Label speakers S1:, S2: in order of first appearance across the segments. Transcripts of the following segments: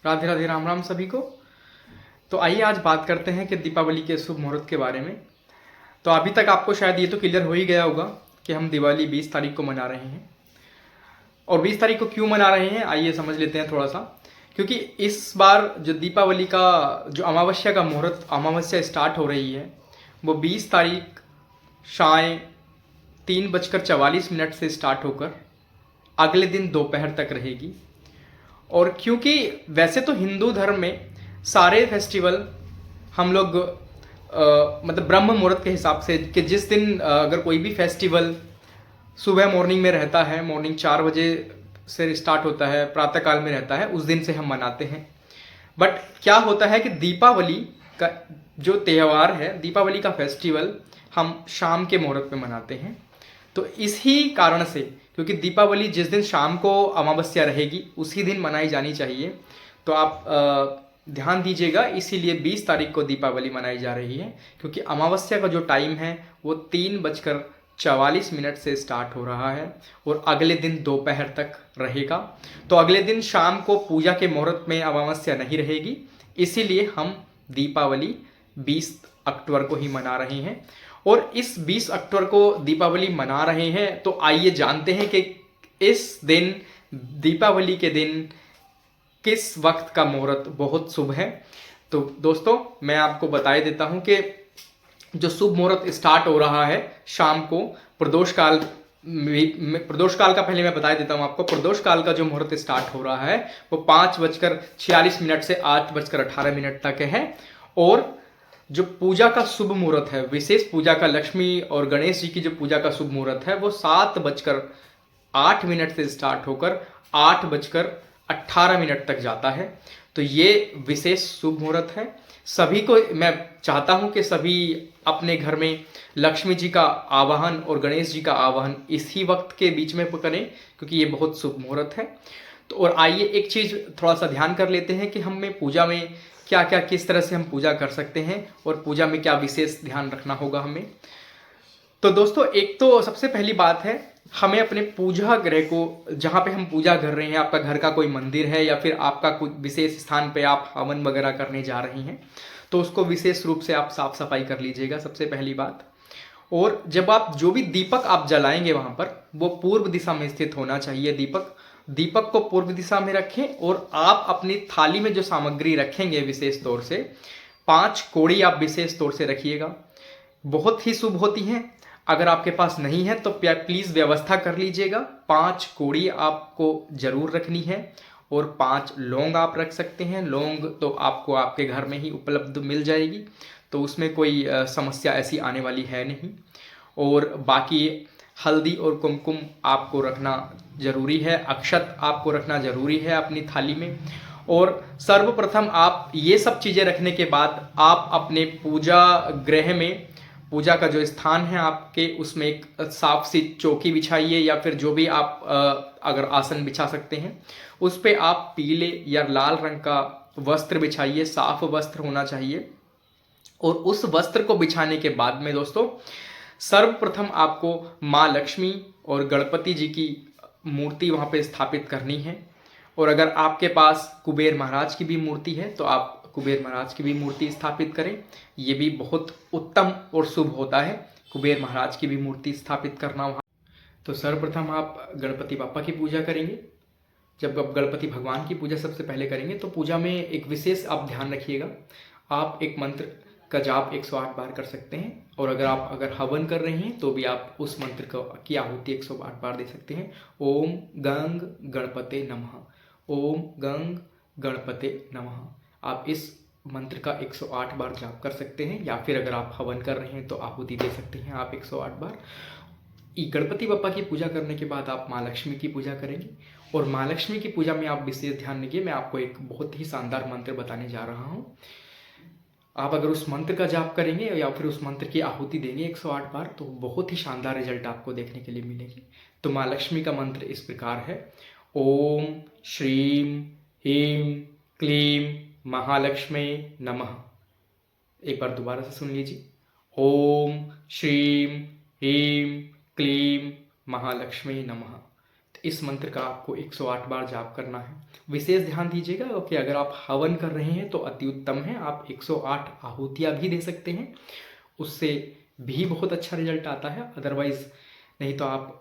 S1: राधे राधे, राम राम सभी को। तो आइए आज बात करते हैं कि दीपावली के शुभ मुहूर्त के बारे में। तो अभी तक आपको शायद ये तो क्लियर हो ही गया होगा कि हम दिवाली 20 तारीख को मना रहे हैं। और 20 तारीख को क्यों मना रहे हैं आइए समझ लेते हैं थोड़ा सा। क्योंकि इस बार जो दीपावली का जो अमावस्या का मुहूर्त, अमावस्या स्टार्ट हो रही है, वो 20 तारीख शाम 3:44 से स्टार्ट होकर अगले दिन दोपहर तक रहेगी। और क्योंकि वैसे तो हिंदू धर्म में सारे फेस्टिवल हम लोग मतलब ब्रह्म मुहूर्त के हिसाब से कि जिस दिन अगर कोई भी फेस्टिवल सुबह मॉर्निंग में रहता है, मॉर्निंग 4 बजे से स्टार्ट होता है, प्रातःकाल में रहता है, उस दिन से हम मनाते हैं। बट क्या होता है कि दीपावली का जो त्यौहार है, दीपावली का फेस्टिवल हम शाम के मुहूर्त में मनाते हैं। तो इसी कारण से, क्योंकि दीपावली जिस दिन शाम को अमावस्या रहेगी उसी दिन मनाई जानी चाहिए, तो आप ध्यान दीजिएगा। इसीलिए 20 तारीख को दीपावली मनाई जा रही है, क्योंकि अमावस्या का जो टाइम है वो 3:44 से स्टार्ट हो रहा है और अगले दिन दोपहर तक रहेगा। तो अगले दिन शाम को पूजा के मुहूर्त में अमावस्या नहीं रहेगी, इसीलिए हम दीपावली 20 अक्टूबर को ही मना रहे हैं। और इस 20 अक्टूबर को दीपावली मना रहे हैं, तो आइए जानते हैं कि इस दिन, दीपावली के दिन, किस वक्त का मुहूर्त बहुत शुभ है। तो दोस्तों मैं आपको बता देता हूं कि जो शुभ मुहूर्त स्टार्ट हो रहा है शाम को प्रदोष काल प्रदोष काल का पहले मैं बता देता हूं आपको। प्रदोष काल का जो मुहूर्त स्टार्ट हो रहा है वो 5:46 से 8:18 तक है। और जो पूजा का शुभ मुहूर्त है, विशेष पूजा का, लक्ष्मी और गणेश जी की जो पूजा का शुभ मुहूर्त है, वो 7:08 से स्टार्ट होकर 8:18 तक जाता है। तो ये विशेष शुभ मुहूर्त है। सभी को मैं चाहता हूं कि सभी अपने घर में लक्ष्मी जी का आवाहन और गणेश जी का आवाहन इसी वक्त के बीच में करें, क्योंकि ये बहुत शुभ मुहूर्त है। तो और आइए एक चीज थोड़ा सा ध्यान कर लेते हैं कि हमें पूजा में क्या क्या, किस तरह से हम पूजा कर सकते हैं और पूजा में क्या विशेष ध्यान रखना होगा हमें। तो दोस्तों एक तो सबसे पहली बात है, हमें अपने पूजा गृह को, जहाँ पे हम पूजा कर रहे हैं, आपका घर का कोई मंदिर है या फिर आपका कोई विशेष स्थान पे आप हवन वगैरह करने जा रहे हैं, तो उसको विशेष रूप से आप साफ सफाई कर लीजिएगा, सबसे पहली बात। और जब आप जो भी दीपक आप जलाएंगे वहां पर, वो पूर्व दिशा में स्थित होना चाहिए। दीपक दीपक को पूर्व दिशा में रखें। और आप अपनी थाली में जो सामग्री रखेंगे विशेष तौर से 5 कोड़ी आप विशेष तौर से रखिएगा, बहुत ही शुभ होती हैं। अगर आपके पास नहीं है तो प्लीज व्यवस्था कर लीजिएगा। 5 कोड़ी आपको जरूर रखनी है। और 5 लौंग आप रख सकते हैं। लौंग तो आपको आपके घर में ही उपलब्ध मिल जाएगी, तो उसमें कोई समस्या ऐसी आने वाली है नहीं। और बाकी हल्दी और कुमकुम आपको रखना जरूरी है, अक्षत आपको रखना जरूरी है अपनी थाली में। और सर्वप्रथम आप ये सब चीजें रखने के बाद आप अपने पूजा गृह में, पूजा का जो स्थान है आपके, उसमें एक साफ सी चौकी बिछाइए, या फिर जो भी आप अगर आसन बिछा सकते हैं उस पे आप पीले या लाल रंग का वस्त्र बिछाइए, साफ वस्त्र होना चाहिए। और उस वस्त्र को बिछाने के बाद में दोस्तों सर्वप्रथम आपको माँ लक्ष्मी और गणपति जी की मूर्ति वहां पे स्थापित करनी है। और अगर आपके पास कुबेर महाराज की भी मूर्ति है तो आप कुबेर महाराज की भी मूर्ति स्थापित करें, ये भी बहुत उत्तम और शुभ होता है, कुबेर महाराज की भी मूर्ति स्थापित करना वहाँ। तो सर्वप्रथम आप गणपति बापा की पूजा करेंगे। जब आप गणपति भगवान की पूजा सबसे पहले करेंगे तो पूजा में एक विशेष आप ध्यान रखिएगा, आप एक मंत्र का जाप 108 बार कर सकते हैं। और अगर हवन कर रहे हैं तो भी आप उस मंत्र की आहुति 108 बार दे सकते हैं। ओम गंग गणपते नमः, ओम गंग गणपते नमः। आप इस मंत्र का 108 बार जाप कर सकते हैं, या फिर अगर आप हवन कर रहे हैं तो आहुति दे सकते हैं आप 108 बार। गणपति बप्पा की पूजा करने के बाद आप माँ लक्ष्मी की पूजा करेंगे। और माँ लक्ष्मी की पूजा में आप विशेष ध्यान रखिए, मैं आपको एक बहुत ही शानदार मंत्र बताने जा रहा हूँ। आप अगर उस मंत्र का जाप करेंगे या फिर उस मंत्र की आहुति देंगे 108 बार, तो बहुत ही शानदार रिजल्ट आपको देखने के लिए मिलेगी। तो माँ लक्ष्मी का मंत्र इस प्रकार है, ओम श्रीम ह्रीम क्लीम महालक्ष्मी नमः। एक बार दोबारा से सुन लीजिए, ओम श्रीम ह्रीम क्लीम महालक्ष्मी नमः। इस मंत्र का आपको 108 बार जाप करना है। विशेष ध्यान दीजिएगा कि अगर आप हवन कर रहे हैं तो अति उत्तम है, आप 108 आहुतियाँ भी दे सकते हैं, उससे भी बहुत अच्छा रिजल्ट आता है। अदरवाइज़ नहीं तो आप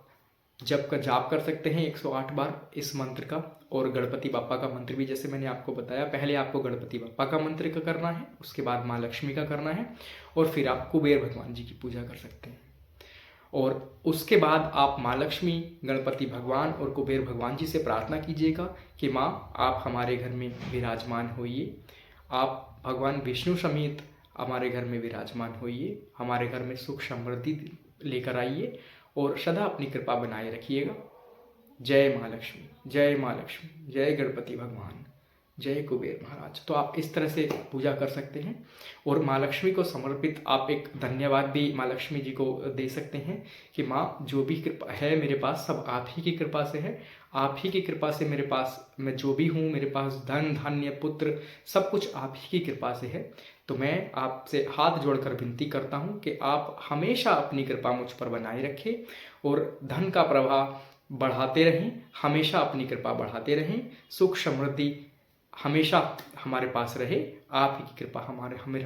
S1: जप का जाप कर सकते हैं 108 बार इस मंत्र का। और गणपति बापा का मंत्र भी जैसे मैंने आपको बताया, पहले आपको गणपति बापा का मंत्र का करना है, उसके बाद माँ लक्ष्मी का करना है, और फिर आप कुबेर भगवान जी की पूजा कर सकते हैं। और उसके बाद आप माँ लक्ष्मी, गणपति भगवान और कुबेर भगवान जी से प्रार्थना कीजिएगा कि माँ आप हमारे घर में विराजमान होइए, आप भगवान विष्णु समेत हमारे घर में विराजमान होइए, हमारे घर में सुख समृद्धि लेकर आइए और सदा अपनी कृपा बनाए रखिएगा। जय माँ लक्ष्मी, जय माँ लक्ष्मी, जय गणपति भगवान, जय कुबेर महाराज। तो आप इस तरह से पूजा कर सकते हैं। और माँ लक्ष्मी को समर्पित आप एक धन्यवाद भी माँ लक्ष्मी जी को दे सकते हैं कि माँ जो भी कृपा है मेरे पास सब आप ही की कृपा से है, आप ही की कृपा से मेरे पास मैं जो भी हूँ, मेरे पास धन धान्य पुत्र सब कुछ आप ही की कृपा से है। तो मैं आपसे हाथ जोड़कर विनती करता हूँ कि आप हमेशा अपनी कृपा मुझ पर बनाए रखें और धन का प्रवाह बढ़ाते रहें, हमेशा अपनी कृपा बढ़ाते रहें, सुख समृद्धि हमेशा हमारे पास रहे, आप ही की कृपा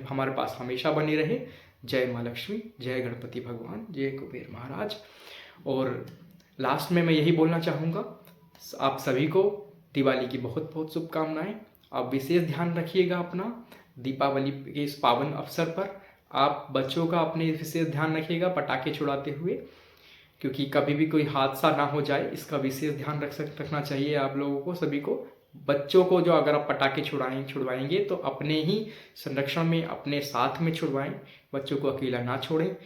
S1: हमारे पास हमेशा बनी रहे। जय माँ लक्ष्मी, जय गणपति भगवान, जय कुबेर महाराज। और लास्ट में मैं यही बोलना चाहूँगा, आप सभी को दिवाली की बहुत बहुत शुभकामनाएं। आप विशेष ध्यान रखिएगा अपना दीपावली के इस पावन अवसर पर। आप बच्चों का अपने विशेष ध्यान रखिएगा पटाखे छुड़ाते हुए, क्योंकि कभी भी कोई हादसा ना हो जाए इसका विशेष ध्यान रखना चाहिए आप लोगों को सभी को। बच्चों को जो अगर आप पटाखे छुड़वाएंगे तो अपने ही संरक्षण में अपने साथ में छुड़वाएं, बच्चों को अकेला ना छोड़ें।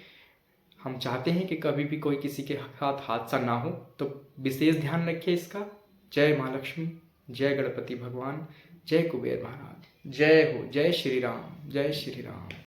S1: हम चाहते हैं कि कभी भी कोई किसी के साथ हादसा ना हो, तो विशेष ध्यान रखें इसका। जय माँ लक्ष्मी, जय गणपति भगवान, जय कुबेर महाराज, जय हो, जय श्री राम, जय श्री राम।